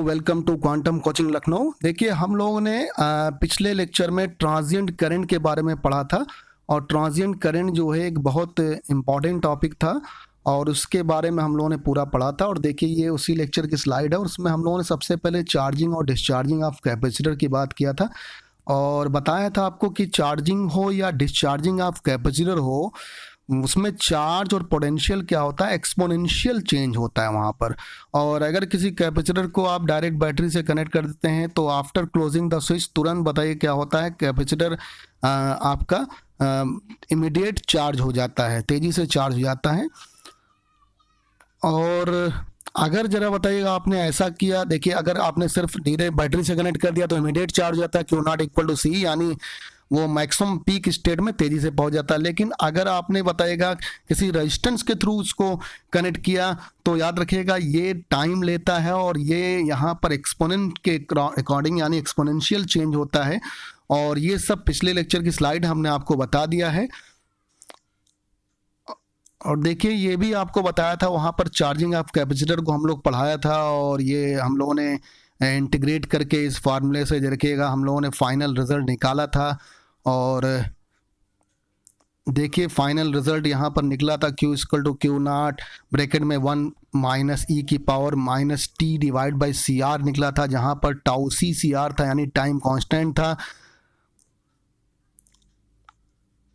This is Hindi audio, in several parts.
Welcome to quantum coaching Lucknow. देखिए, हम लोगों ने पिछले लेक्चर में ट्रांजिएंट करंट के बारे में पढ़ा था और ट्रांजिएंट करंट जो है एक बहुत इम्पॉर्टेंट टॉपिक था और उसके बारे में हम लोगों ने पूरा पढ़ा था। और देखिए, ये उसी लेक्चर की स्लाइड है और उसमें हम लोगों ने सबसे पहले चार्जिंग और डिस्चार्जिंग ऑफ कैपेसिटर की बात किया था और बताया था आपको कि चार्जिंग हो या डिस्चार्जिंग ऑफ कैपेसिटर हो, उसमें चार्ज और पोटेंशियल क्या होता है, एक्सपोनेंशियल चेंज होता है वहाँ पर। और अगर किसी कैपेसिटर को आप डायरेक्ट बैटरी से कनेक्ट कर देते हैं तो आफ्टर क्लोजिंग द स्विच तुरंत बताइए क्या होता है, कैपेसिटर आपका इमीडिएट चार्ज हो जाता है, तेज़ी से चार्ज हो जाता है। और अगर जरा बताइएगा आपने ऐसा किया, देखिए अगर आपने सिर्फ डायरेक्ट बैटरी से कनेक्ट कर दिया तो इमीडिएट चार्ज हो जाता है, क्यू नॉट इक्वल टू सी, यानी वो मैक्सिमम पीक स्टेट में तेजी से पहुंच जाता है। लेकिन अगर आपने बताएगा किसी रेजिस्टेंस के थ्रू उसको कनेक्ट किया तो याद रखिएगा ये टाइम लेता है और ये यहाँ पर एक्सपोनेंट के अकॉर्डिंग यानी एक्सपोनेंशियल चेंज होता है। और ये सब पिछले लेक्चर की स्लाइड हमने आपको बता दिया है। और देखिए, ये भी आपको बताया था वहाँ पर चार्जिंग ऑफ कैपेसिटर को हम लोग पढ़ाया था और ये हम लोगों ने इंटीग्रेट करके इस फार्मूले से देखिएगा हम लोगों ने फाइनल रिजल्ट निकाला था। और देखिए, फाइनल रिजल्ट यहाँ पर निकला था Q equal to Q naught bracket में 1 माइनस ई की power minus T divide by C R निकला था, जहाँ पर टाउ सी आर था यानी टाइम कांस्टेंट था।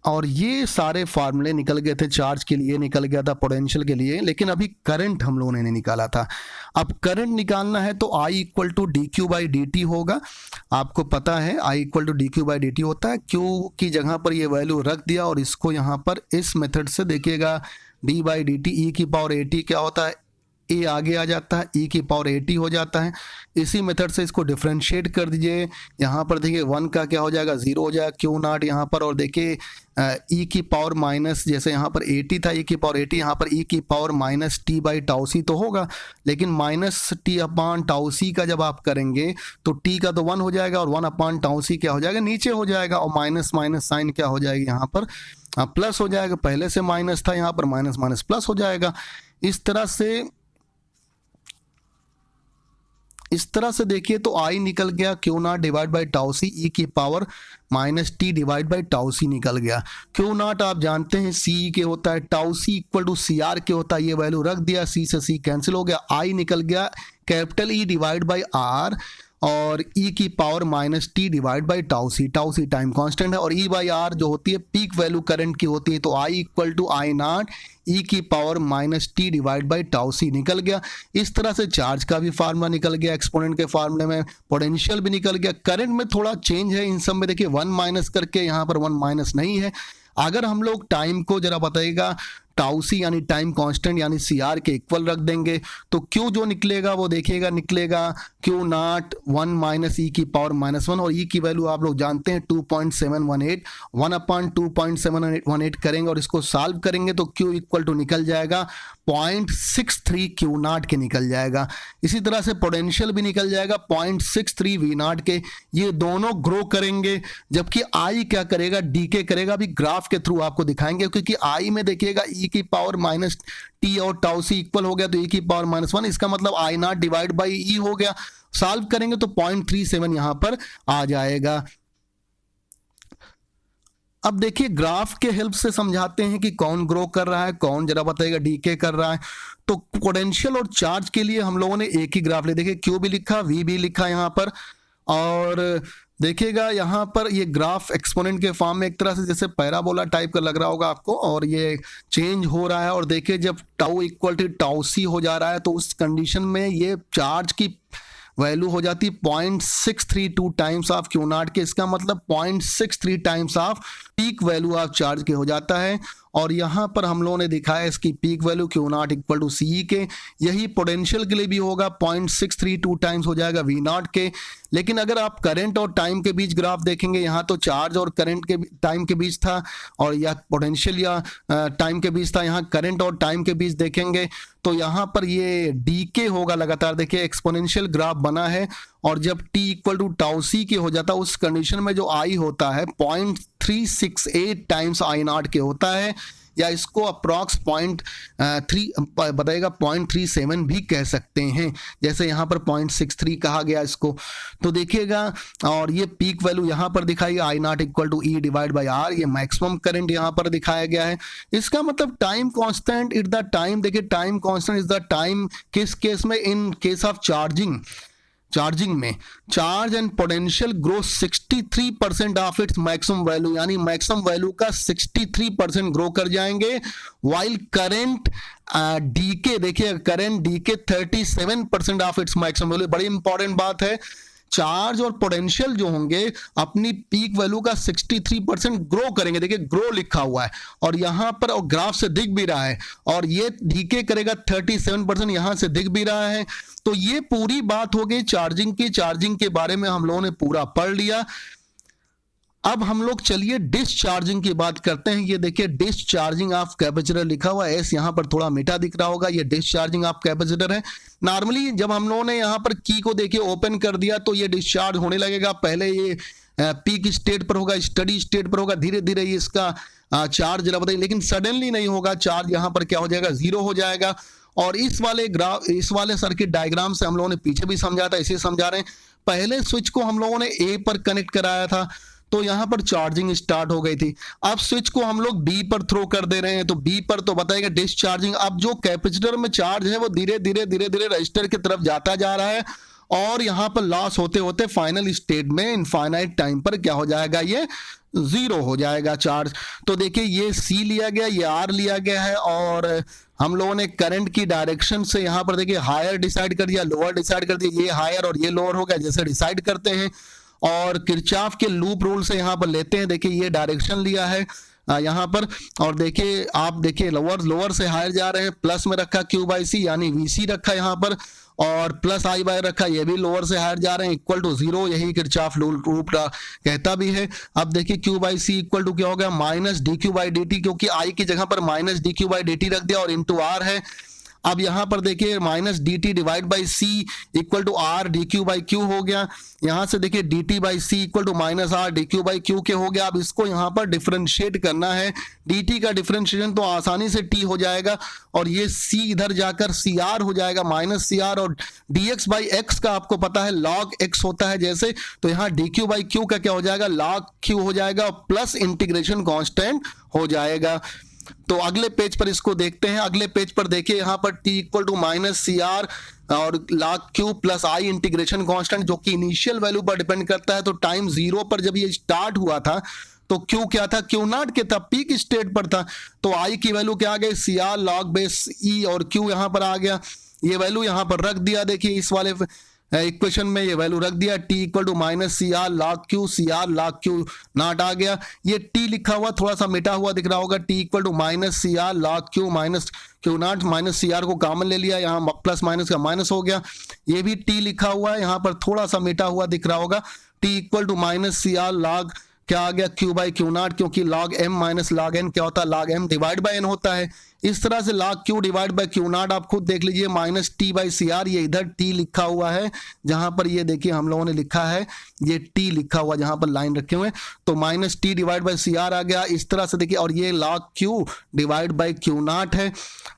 और ये सारे फार्मूले निकल गए थे, चार्ज के लिए निकल गया था, पोटेंशियल के लिए, लेकिन अभी करंट हम लोगों ने निकाला था। अब करंट निकालना है तो I equal to D Q by D T होगा। आपको पता है I equal to D Q by D T होता है, क्यू की जगह पर ये वैल्यू रख दिया और इसको यहाँ पर इस मेथड से देखिएगा डी बाई डी टी, ई की पावर ए टी क्या होता है, ए आगे आ जाता है, ई की पावर 80 हो जाता है। इसी मेथड से इसको डिफ्रेंशिएट कर दीजिए। यहाँ पर देखिए 1 का क्या हो जाएगा, 0 हो जाएगा, क्यू नॉट यहाँ पर। और देखिए ई की पावर माइनस, जैसे यहाँ पर 80 था, ई की पावर 80, यहाँ पर ई की power minus T by tau c तो होगा, लेकिन minus t upon tau c का जब आप करेंगे तो टी का तो 1 हो जाएगा और 1 अपान टाउ सी क्या हो जाएगा, नीचे हो जाएगा। और माइनस माइनस साइन क्या हो जाएगी यहाँ पर, प्लस हो जाएगा। पहले से माइनस था, यहाँ पर माइनस माइनस प्लस हो जाएगा। इस तरह से देखिए तो I निकल गया q naught divide by tau c, e की power minus T divide by tau c निकल गया। क्यू नॉट आप जानते हैं सी के होता है, tau C equal to C R के होता है, ये वैल्यू रख दिया, सी से सी कैंसिल हो गया। I निकल गया capital E divide by R और E की power minus T divide by tau C time constant है और E बाई आर जो होती है पीक वैल्यू करंट की होती है, तो I equal to i naught e की power minus T divide by tau c निकल गया। इस तरह से चार्ज का भी फार्मूला निकल गया, एक्सपोनेंट के फार्मूले में पोटेंशियल भी निकल गया। करंट में थोड़ा चेंज है इन सब में, देखिए 1 माइनस करके, यहाँ पर 1 माइनस नहीं है। अगर हम लोग टाइम को जरा बताइएगा टाउ सी यानी टाइम कांस्टेंट यानी सी आर के इक्वल रख देंगे तो क्यू जो निकलेगा वो देखिएगा निकलेगा क्यू नॉट 1 माइनस ई की पावर माइनस 1 और ई की वैल्यू आप लोग जानते हैं 2.718, 1 अपान 2.718 करेंगे और इसको सॉल्व करेंगे तो क्यू इक्वल टू निकल जाएगा 0.63 क्यू नॉट के निकल जाएगा। इसी तरह से पोटेंशियल भी निकल जाएगा 0.63 वी नॉट के। ये दोनों ग्रो करेंगे, जबकि आई क्या करेगा, डीके करेगा। अभी ग्राफ के थ्रू आपको दिखाएंगे, क्योंकि आई में देखिएगा ई की पावर माइनस टी और टाउ सी इक्वल हो गया तो ई की पावर माइनस 1, इसका मतलब आई नॉट डिवाइड बाई ई हो गया। सॉल्व करेंगे तो 0.37 यहां पर आ जाएगा। अब देखिए, ग्राफ के हेल्प से समझाते हैं कि कौन ग्रो कर रहा है, कौन जरा बताइएगा डीके कर रहा है। तो पोटेंशियल और चार्ज के लिए हम लोगों ने एक ही ग्राफ ले, देखिए क्यू भी लिखा, वी भी लिखा यहाँ पर। और देखिएगा यहाँ पर ये ग्राफ एक्सपोनेंट के फॉर्म में एक तरह से जैसे पैराबोला टाइप का लग रहा होगा आपको, और ये चेंज हो रहा है। और देखिए जब tau equal to tau c हो जा रहा है तो उस कंडीशन में ये चार्ज की वैल्यू हो जाती है 0.632 टाइम्स ऑफ क्यू नॉट के, इसका मतलब 0.63 times off peak value of charge के हो जाता है। और यहाँ पर हम लोगों ने दिखाया इसकी peak value q naught equal to c के, यही पोटेंशियल के लिए भी होगा 0.632 टाइम्स हो जाएगा वी नॉट के। लेकिन अगर आप करंट और टाइम के बीच ग्राफ देखेंगे, यहाँ तो चार्ज और करंट के टाइम के बीच था और या पोटेंशियल या टाइम के बीच था, यहाँ करंट और टाइम के बीच देखेंगे तो यहाँ पर ये डीके होगा लगातार। देखिए एक्सपोनेंशियल ग्राफ बना है और जब t इक्वल टू टाउ सी के हो जाता है उस कंडीशन में जो I होता है 0.368 टाइम्स आई नॉट के होता है, या इसको अप्रॉक्स 0.3 बताएगा 0.37 भी कह सकते हैं, जैसे यहाँ पर 0.63 कहा गया इसको। तो देखिएगा, और ये पीक वैल्यू यहाँ पर दिखाई i naught equal to e divide by r, ये मैक्सिमम करंट यहाँ पर दिखाया गया है। इसका मतलब time constant is the time, देखिए time constant is the time किस केस में, इन केस ऑफ चार्जिंग में charge and potential grow 63% of its maximum value, यानी मैक्सिमम वैल्यू का 63% ग्रो कर जाएंगे। वाइल करंट डीके, देखिए current decay 37% of its maximum value. बड़ी इंपॉर्टेंट बात है, चार्ज और पोटेंशियल जो होंगे अपनी पीक वैल्यू का 63% ग्रो करेंगे, देखिए ग्रो लिखा हुआ है और यहां पर और ग्राफ से दिख भी रहा है, और ये डीके करेगा 37%, यहां से दिख भी रहा है। तो ये पूरी बात हो गई चार्जिंग की। चार्जिंग के बारे में हम लोगों ने पूरा पढ़ लिया। अब हम लोग चलिए डिस्चार्जिंग की बात करते हैं। ये देखिए डिस्चार्जिंग ऑफ कैपेसिटर लिखा हुआ है, एस यहाँ पर थोड़ा मीठा दिख रहा होगा, ये डिस्चार्जिंग ऑफ कैपेसिटर है। नॉर्मली जब हम लोगों ने यहाँ पर की को देखिए ओपन कर दिया तो ये डिस्चार्ज होने लगेगा। पहले ये पीक स्टेट पर होगा, स्टडी स्टेट पर होगा, धीरे धीरे ये इसका चार्ज जरा बताइए, लेकिन सडनली नहीं होगा। चार्ज यहाँ पर क्या हो जाएगा, जीरो हो जाएगा। और इस वाले सर्किट डायग्राम से हम लोगों ने पीछे भी समझा था, इसे समझा रहे हैं। पहले स्विच को हम लोगों ने ए पर कनेक्ट कराया था तो यहां पर चार्जिंग स्टार्ट हो गई थी। अब स्विच को हम लोग बी पर थ्रो कर दे रहे हैं, तो बी पर तो बताएगा डिस्चार्जिंग। अब जो कैपेसिटर में चार्ज है वो धीरे धीरे रजिस्टर की तरफ जाता जा रहा है और यहां पर लॉस होते होते फाइनल स्टेट में इनफाइनाइट टाइम पर क्या हो जाएगा, ये जीरो हो जाएगा चार्ज। तो देखिए ये सी लिया गया, ये आर लिया गया है, और हम लोगों ने करंट की डायरेक्शन से यहाँ पर देखिए हायर डिसाइड कर दिया, लोअर डिसाइड कर दिया। ये हायर और ये लोअर हो गया जैसे डिसाइड करते हैं, और किरचॉफ के लूप रूल से यहाँ पर लेते हैं। देखिए ये डायरेक्शन लिया है यहाँ पर, और देखिए आप देखिए लोअर से हायर जा रहे हैं, प्लस में रखा क्यू बाई सी यानी वीसी रखा यहाँ पर, और प्लस आई बाय रखा, ये भी लोअर से हायर जा रहे हैं, इक्वल टू जीरो, यही किरचॉफ रूल कहता भी है। अब देखिए Q by C equal to क्या हो गया, minus D Q by D T, क्योंकि आई की जगह पर minus D Q by D T रख दिया और इंटू आर है। अब यहां पर देखिए minus D T divide by C equal to R D Q by Q हो गया। यहां से देखिए D T by C equal to minus R D Q by Q के हो गया। अब इसको यहां पर डिफरेंशिएट करना है, डी टी का डिफरेंशिएशन तो आसानी से टी हो जाएगा, और ये सी इधर जाकर सी आर हो जाएगा, माइनस सी आर, और डी एक्स बाई एक्स का आपको पता है लॉग एक्स होता है जैसे, तो यहाँ डी क्यू बाई क्यू का क्या हो जाएगा, लॉग क्यू हो जाएगा, और प्लस इंटीग्रेशन कांस्टेंट हो जाएगा। तो अगले पेज पर इसको देखते हैं। अगले पेज पर देखिए यहाँ पर t equal to minus C R और log q plus I integration constant, जो कि इनिशियल वैल्यू पर डिपेंड करता है। तो टाइम जीरो पर जब ये स्टार्ट हुआ था तो q क्या था, q नॉट के था, पीक स्टेट पर था, तो i की वैल्यू क्या आ गई, C are log base e, और q यहाँ पर आ गया, ये वैल्यू यहाँ पर रख दिया। देखिए इस वाले इक्वेशन में ये वैल्यू रख दिया, t equal to minus C R log q, c are log q naught आ गया। ये t लिखा हुआ थोड़ा सा मिटा हुआ दिख रहा होगा, t equal to minus C R log Q minus Q naught, minus C R को कॉमन ले लिया, यहाँ प्लस माइनस का माइनस हो गया। ये भी t लिखा हुआ है, यहाँ पर थोड़ा सा मिटा हुआ दिख रहा होगा, t equal to minus C R log क्या आ गया, क्यू बाई क्यू नॉट, क्योंकि log M minus log N क्या होता है, log M divide by N होता है। इस तरह से log Q divide by Q naught आप खुद देख लीजिए, minus T by C R, ये इधर टी लिखा हुआ है, जहां पर ये देखिए हम लोगों ने लिखा है ये टी लिखा हुआ, जहां पर लाइन रखे हुए, तो minus T divide by C r आ गया इस तरह से देखिए, और ये log Q divide by Q naught है।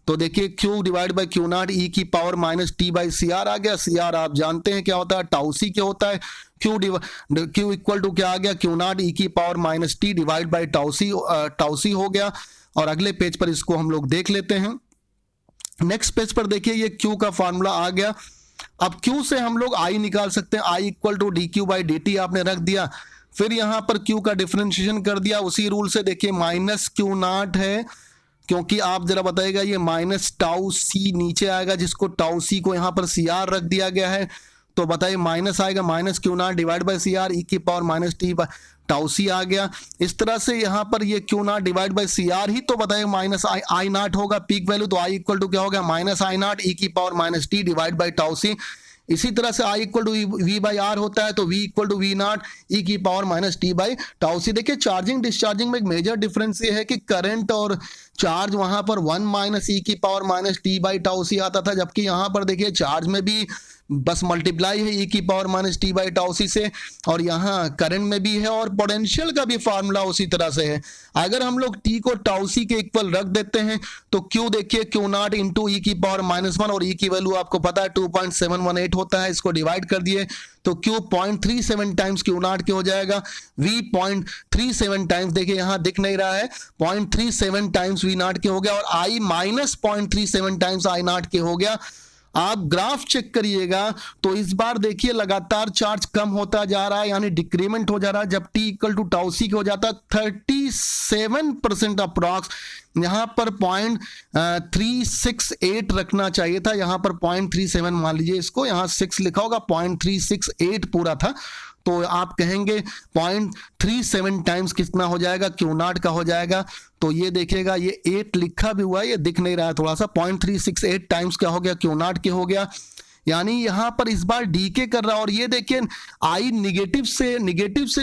तो देखिए q divide by Q naught e की power minus T by C r आ गया। सी आर आप जानते हैं क्या होता है, टाउ सी क्या होता है, क्यू इक्वल टू क्या आ गया, क्यू नॉट ई की power minus T divide by tau c हो गया। और अगले पेज पर इसको हम लोग देख लेते हैं। नेक्स्ट पेज पर देखिए ये Q का फॉर्मूला आ गया। अब Q से हम लोग I निकाल सकते हैं, I equal to D Q by D T आपने रख दिया, फिर यहां पर Q का डिफरेंशिएशन कर दिया उसी रूल से। देखिए माइनस क्यू नॉट है, क्योंकि आप जरा बताइएगा ये माइनस टाउ सी नीचे आएगा, जिसको टाउ सी को यहाँ पर सी आर रख दिया गया है, तो बताइए माइनस आएगा, minus Q naught divide by C r e की power minus t tau c आ गया। इस तरह से यहाँ पर ये q naught divide by C r ही तो बताइए माइनस आई नॉट होगा पीक वैल्यू, तो आई इक्वल टू क्या हो गया, माइनस आई नॉट ई की power minus T divide by tau c. इसी तरह से i equal to v by r होता है, तो v equal to v naught e की power minus T by tau c. देखिए चार्जिंग डिस्चार्जिंग में एक मेजर डिफरेंस ये है कि करंट और चार्ज वहां पर 1 माइनस ई की power minus T by tau c आता था, जबकि यहाँ पर देखिए चार्ज में भी बस मल्टीप्लाई है ई की power minus T by tau c से, और यहाँ करंट में भी है और पोटेंशियल का भी फार्मूला उसी तरह से है। अगर हम लोग टी को टाउ सी के इक्वल रख देते हैं तो क्यू देखिए क्यू नॉट इंटू ई की पावर -1, और ई की वैल्यू आपको पता है 2.718 होता है, इसको डिवाइड कर दिए तो क्यू 0.37 टाइम्स क्यू नॉट के हो जाएगा, वी 0.37 टाइम्स, देखिए यहां दिख नहीं रहा है, 0.37 टाइम्स वी नॉट के हो गया, और आई माइनस 0.37 टाइम्स आई नॉट के हो गया। आप ग्राफ चेक करिएगा तो इस बार देखिए लगातार चार्ज कम होता जा रहा है, यानी डिक्रीमेंट हो जा रहा है। जब टी इक्वल टू टाउ सी के हो जाता है 37% अप्रॉक्स, यहां पर 0.368 रखना चाहिए था, यहां पर 0.37 मान लीजिए इसको, यहां 6 लिखा होगा, 0.368 पूरा था, तो आप कहेंगे 0.37 टाइम्स कितना हो जाएगा, क्यू नॉट का हो जाएगा। तो ये देखिएगा ये 8 लिखा भी हुआ है, ये दिख नहीं रहा है थोड़ा सा, 0.368 टाइम्स क्या हो गया, क्यू नॉट के हो गया, यानी यहां पर इस बार डीके कर रहा है। और ये देखिए आई निगेटिव से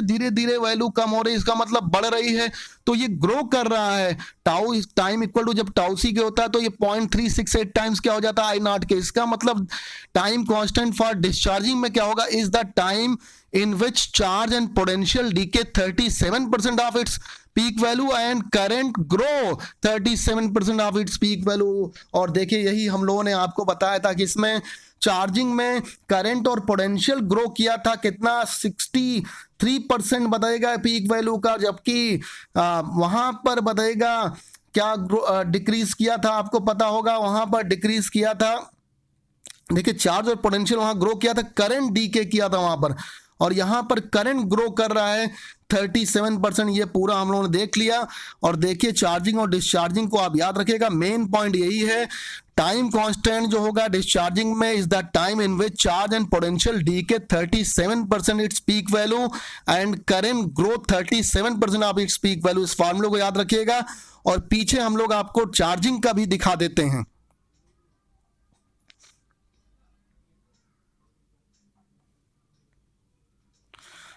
धीरे धीरे वैल्यू कम हो रही है, इसका मतलब बढ़ रही है, तो ये ग्रो कर रहा है। टाउ टाइम इक्वल टू जब टाउ सी के होता है तो ये 0.368 टाइम्स क्या हो जाता है, आई नॉट के। इसका मतलब टाइम कांस्टेंट फॉर डिस्चार्जिंग में क्या होगा, is the time in which charge and potential decay 37% of its peak value and current grow 37% of its peak value। और देखिए यही हम लोगों ने आपको बताया था कि इसमें चार्जिंग में करंट और पोटेंशियल ग्रो किया था, कितना 63% बताएगा पीक वैल्यू का, जबकि वहां पर बताएगा क्या डिक्रीज किया था, आपको पता होगा वहां पर डिक्रीज किया था। देखिए चार्ज और पोटेंशियल वहां ग्रो किया था, करंट डीके किया था वहां पर, और यहां पर करंट ग्रो कर रहा है 37%, ये पूरा हम लोगों ने देख लिया। और देखिए चार्जिंग और डिस्चार्जिंग को आप याद रखिएगा, मेन पॉइंट यही है, टाइम कांस्टेंट जो होगा डिस्चार्जिंग में is the time in which charge and potential decay 37% its peak value and current grow 37% of its peak value. इस फार्मूले को याद रखिएगा। और पीछे हम लोग आपको चार्जिंग का भी दिखा देते हैं।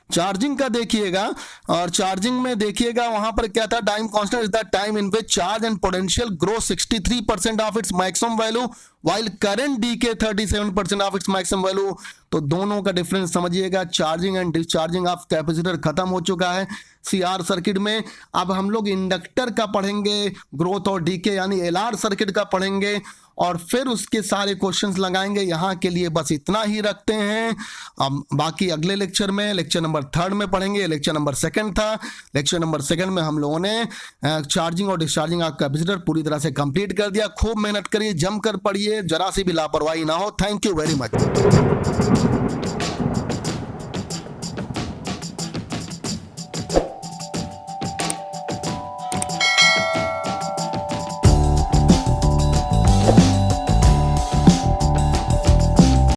चार्जिंग का देखिएगा, और चार्जिंग में देखिएगा वहां पर क्या था, time constant is the time in which charge and potential grow 63% of its maximum value while current decay 37% of its maximum value. तो दोनों का डिफरेंस समझिएगा, charging and discharging of capacitor खत्म हो चुका है सीआर सर्किट में। अब हम लोग इंडक्टर का पढ़ेंगे, ग्रोथ और डीके यानी एलआर सर्किट का पढ़ेंगे, और फिर उसके सारे क्वेश्चंस लगाएंगे। यहाँ के लिए बस इतना ही रखते हैं। अब बाकी अगले लेक्चर में, लेक्चर नंबर 3 में पढ़ेंगे। लेक्चर नंबर 2 था, लेक्चर नंबर 2 में हम लोगों ने चार्जिंग और डिस्चार्जिंग ऑफ कैपेसिटर पूरी तरह से कंप्लीट कर दिया। खूब मेहनत करिए, जमकर पढ़िए, जरा सी भी लापरवाही ना हो। Thank you very much.